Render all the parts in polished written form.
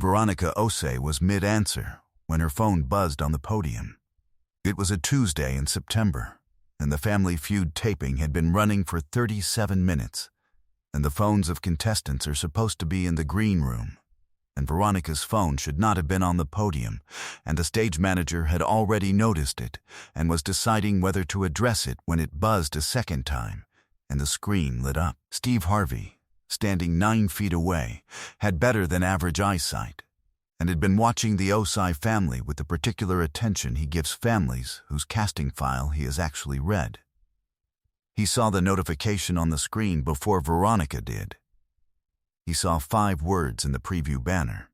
Veronica Osei was mid-answer when her phone buzzed on the podium. It was a Tuesday in September, and the Family Feud taping had been running for 37 minutes, and the phones of contestants are supposed to be in the green room, and Veronica's phone should not have been on the podium, and the stage manager had already noticed it and was deciding whether to address it when it buzzed a second time, and the screen lit up. Steve Harvey, standing 9 feet away, had better than average eyesight, and had been watching the Osei family with the particular attention he gives families whose casting file he has actually read. He saw the notification on the screen before Veronica did. He saw 5 words in the preview banner.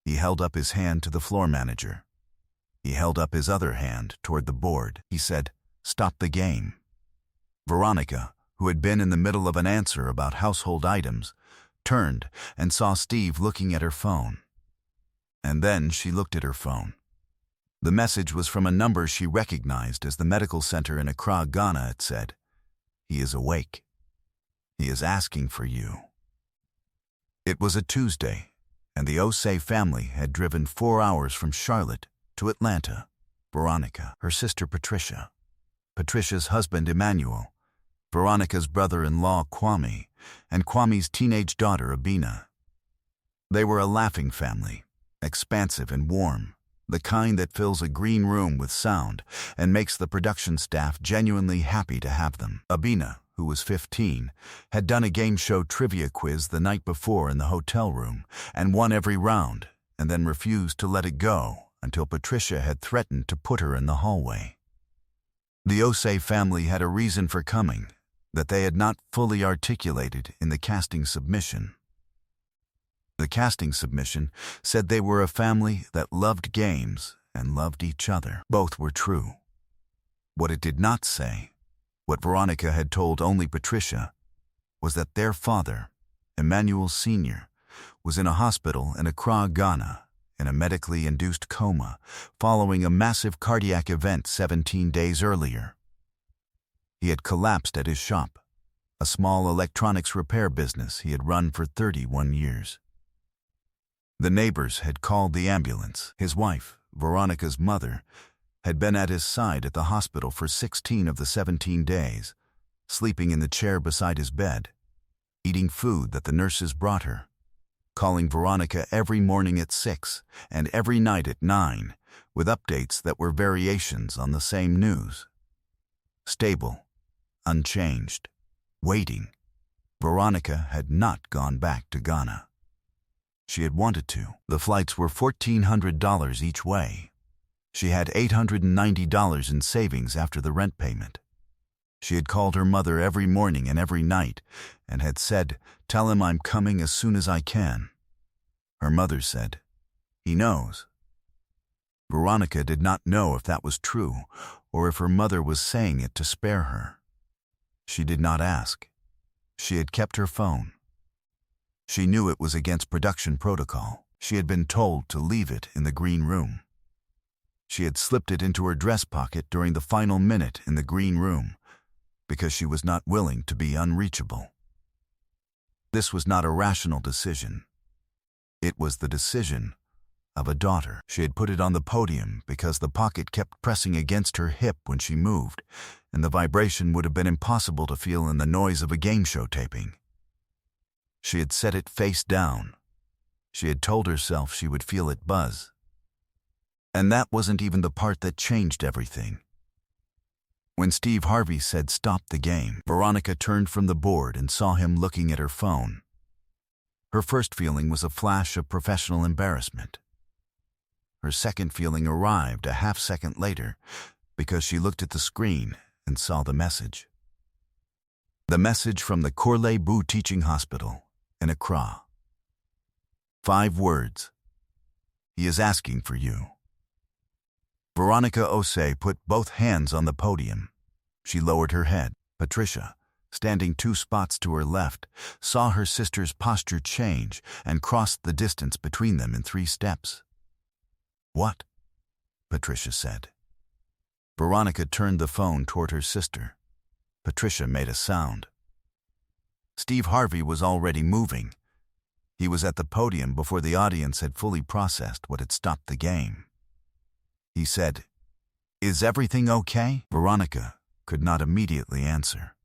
He held up his hand to the floor manager. He held up his other hand toward the board. He said, "Stop the game." Veronica, who had been in the middle of an answer about household items, turned and saw Steve looking at her phone. And then she looked at her phone. The message was from a number she recognized as the medical center in Accra, Ghana. It said, "He is awake. He is asking for you." It was a Tuesday, and the Osei family had driven 4 hours from Charlotte to Atlanta. Veronica, her sister Patricia, Patricia's husband Emmanuel, Veronica's brother-in-law Kwame, and Kwame's teenage daughter Abina. They were a laughing family, expansive and warm, the kind that fills a green room with sound and makes the production staff genuinely happy to have them. Abina, who was 15, had done a game show trivia quiz the night before in the hotel room and won every round, and then refused to let it go until Patricia had threatened to put her in the hallway. The Osei family had a reason for coming that they had not fully articulated in the casting submission. The casting submission said they were a family that loved games and loved each other. Both were true. What it did not say, what Veronica had told only Patricia, was that their father, Emmanuel Sr., was in a hospital in Accra, Ghana, in a medically induced coma following a massive cardiac event 17 days earlier. He had collapsed at his shop, a small electronics repair business he had run for 31 years. The neighbors had called the ambulance. His wife, Veronica's mother, had been at his side at the hospital for 16 of the 17 days, sleeping in the chair beside his bed, eating food that the nurses brought her, calling Veronica every morning at 6 and every night at 9, with updates that were variations on the same news. Stable, unchanged, waiting. Veronica had not gone back to Ghana. She had wanted to. The flights were $1,400 each way. She had $890 in savings after the rent payment. She had called her mother every morning and every night and had said, "Tell him I'm coming as soon as I can." Her mother said, "He knows." Veronica did not know if that was true or if her mother was saying it to spare her. She did not ask. She had kept her phone. She knew it was against production protocol. She had been told to leave it in the green room. She had slipped it into her dress pocket during the final minute in the green room because she was not willing to be unreachable. This was not a rational decision. It was the decision of a daughter. She had put it on the podium because the pocket kept pressing against her hip when she moved, and the vibration would have been impossible to feel in the noise of a game show taping. She had set it face down. She had told herself she would feel it buzz. And that wasn't even the part that changed everything. When Steve Harvey said stop the game, Veronica turned from the board and saw him looking at her phone. Her first feeling was a flash of professional embarrassment. Her second feeling arrived a half-second later because she looked at the screen and saw the message. The message from the Corlebu Teaching Hospital in Accra. 5 words. He is asking for you. Veronica Osei put both hands on the podium. She lowered her head. Patricia, standing 2 spots to her left, saw her sister's posture change and crossed the distance between them in 3 steps. "What?" Patricia said. Veronica turned the phone toward her sister. Patricia made a sound. Steve Harvey was already moving. He was at the podium before the audience had fully processed what had stopped the game. He said, "Is everything okay?" Veronica could not immediately answer.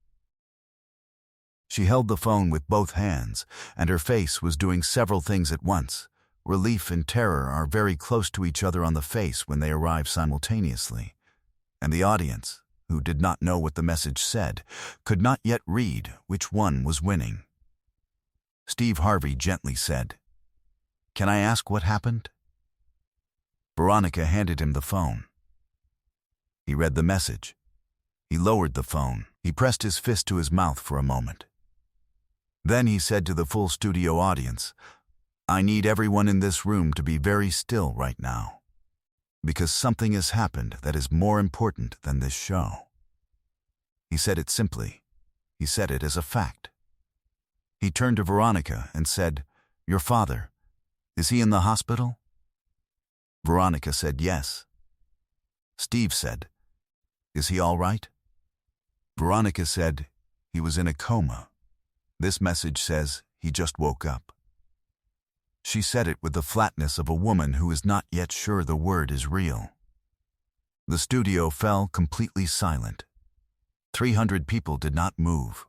She held the phone with both hands, and her face was doing several things at once. Relief and terror are very close to each other on the face when they arrive simultaneously, and the audience, who did not know what the message said, could not yet read which one was winning. Steve Harvey gently said, "Can I ask what happened?" Veronica handed him the phone. He read the message. He lowered the phone. He pressed his fist to his mouth for a moment. Then he said to the full studio audience, "I need everyone in this room to be very still right now, because something has happened that is more important than this show." He said it simply. He said it as a fact. He turned to Veronica and said, "Your father, is he in the hospital?" Veronica said yes. Steve said, "Is he all right?" Veronica said, "He was in a coma. This message says he just woke up." She said it with the flatness of a woman who is not yet sure the word is real. The studio fell completely silent. 300 people did not move.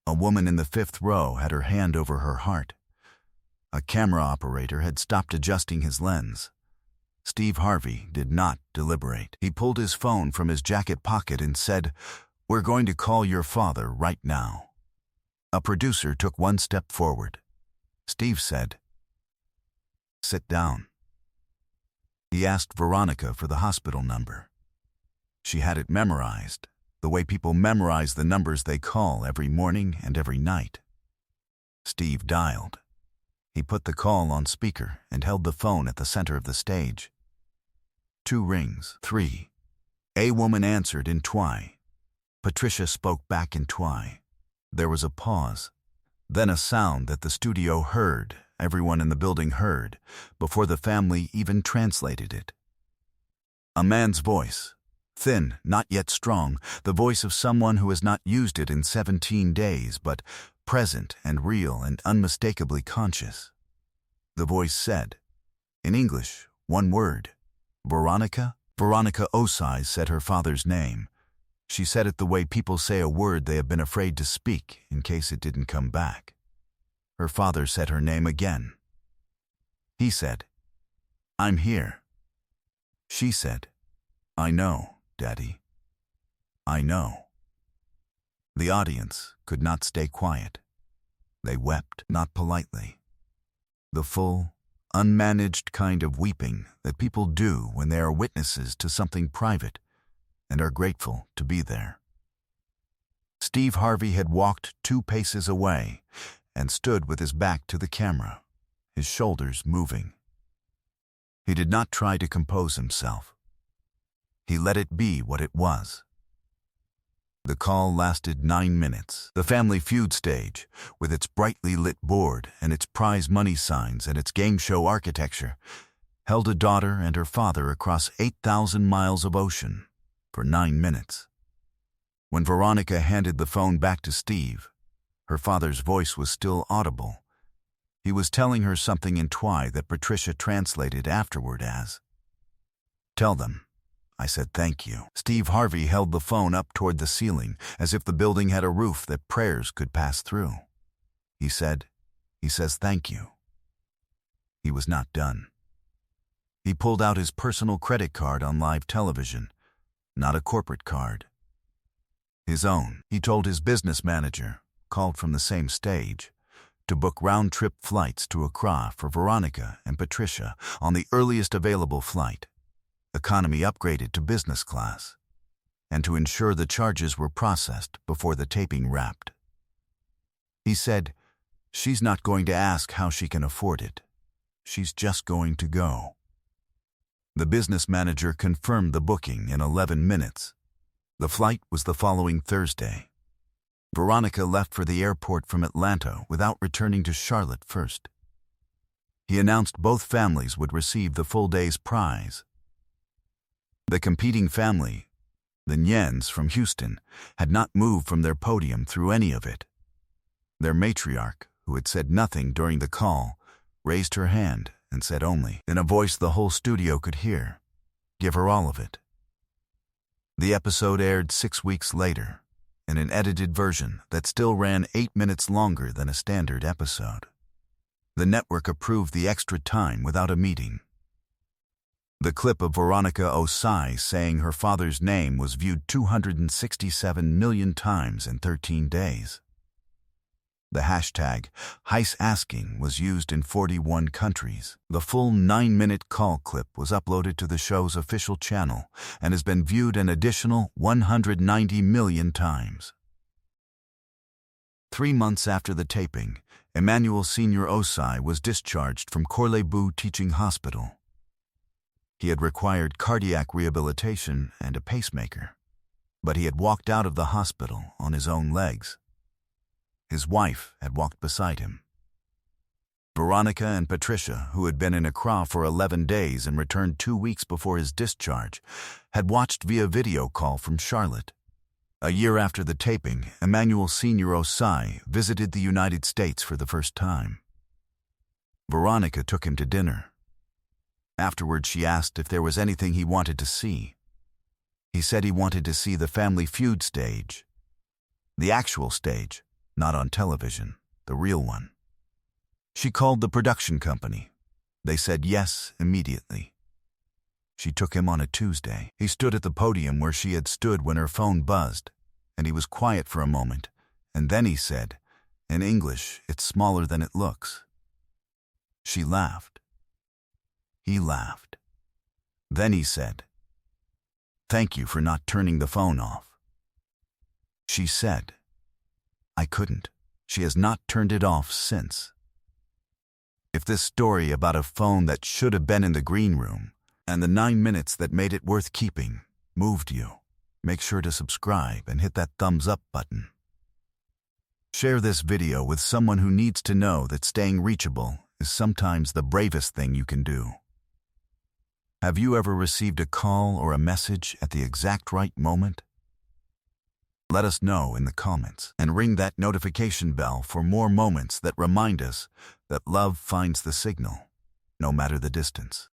A woman in the 5th row had her hand over her heart. A camera operator had stopped adjusting his lens. Steve Harvey did not deliberate. He pulled his phone from his jacket pocket and said, "We're going to call your father right now." A producer took one step forward. Steve said, "Sit down." He asked Veronica for the hospital number. She had it memorized, the way people memorize the numbers they call every morning and every night. Steve dialed. He put the call on speaker and held the phone at the center of the stage. 2 rings, 3. A woman answered in Twi. Patricia spoke back in Twi. There was a pause, then a sound that the studio heard, everyone in the building heard, before the family even translated it. A man's voice, thin, not yet strong, the voice of someone who has not used it in 17 days, but present and real and unmistakably conscious. The voice said, in English, one word, "Veronica?" Veronica Osai said her father's name. She said it the way people say a word they have been afraid to speak in case it didn't come back. Her father said her name again. He said, "I'm here." She said, "I know, Daddy. I know." The audience could not stay quiet. They wept, not politely. The full, unmanaged kind of weeping that people do when they are witnesses to something private and are grateful to be there. Steve Harvey had walked 2 paces away and stood with his back to the camera, his shoulders moving. He did not try to compose himself. He let it be what it was. The call lasted 9 minutes. The Family Feud stage, with its brightly lit board and its prize money signs and its game show architecture, held a daughter and her father across 8,000 miles of ocean for 9 minutes. When Veronica handed the phone back to Steve, her father's voice was still audible. He was telling her something in Twi that Patricia translated afterward as, "Tell them I said thank you." Steve Harvey held the phone up toward the ceiling as if the building had a roof that prayers could pass through. He says thank you. He was not done. He pulled out his personal credit card on live television, not a corporate card. His own. He told his business manager, called from the same stage, to book round-trip flights to Accra for Veronica and Patricia on the earliest available flight, economy upgraded to business class, and to ensure the charges were processed before the taping wrapped. He said, "She's not going to ask how she can afford it. She's just going to go." The business manager confirmed the booking in 11 minutes. The flight was the following Thursday. Veronica left for the airport from Atlanta without returning to Charlotte first. He announced both families would receive the full day's prize. The competing family, the Nyens from Houston, had not moved from their podium through any of it. Their matriarch, who had said nothing during the call, raised her hand and said only, in a voice the whole studio could hear, "Give her all of it." The episode aired 6 weeks later, in an edited version that still ran 8 minutes longer than a standard episode. The network approved the extra time without a meeting. The clip of Veronica Osai saying her father's name was viewed 267 million times in 13 days. The hashtag #HeisAsking was used in 41 countries. The full 9-minute call clip was uploaded to the show's official channel and has been viewed an additional 190 million times. 3 months after the taping, Emmanuel Senior Osai was discharged from Corlebu Teaching Hospital. He had required cardiac rehabilitation and a pacemaker, but he had walked out of the hospital on his own legs. His wife had walked beside him. Veronica and Patricia, who had been in Accra for 11 days and returned 2 weeks before his discharge, had watched via video call from Charlotte. A year after the taping, Emmanuel Senior Osai visited the United States for the first time. Veronica took him to dinner. Afterward, she asked if there was anything he wanted to see. He said he wanted to see the Family Feud stage. The actual stage, not on television, the real one. She called the production company. They said yes immediately. She took him on a Tuesday. He stood at the podium where she had stood when her phone buzzed, and he was quiet for a moment, and then he said, in English, "It's smaller than it looks." She laughed. He laughed. Then he said, "Thank you for not turning the phone off." She said, "I couldn't." She has not turned it off since. If this story about a phone that should have been in the green room and the 9 minutes that made it worth keeping moved you, make sure to subscribe and hit that thumbs up button. Share this video with someone who needs to know that staying reachable is sometimes the bravest thing you can do. Have you ever received a call or a message at the exact right moment? Let us know in the comments and ring that notification bell for more moments that remind us that love finds the signal, no matter the distance.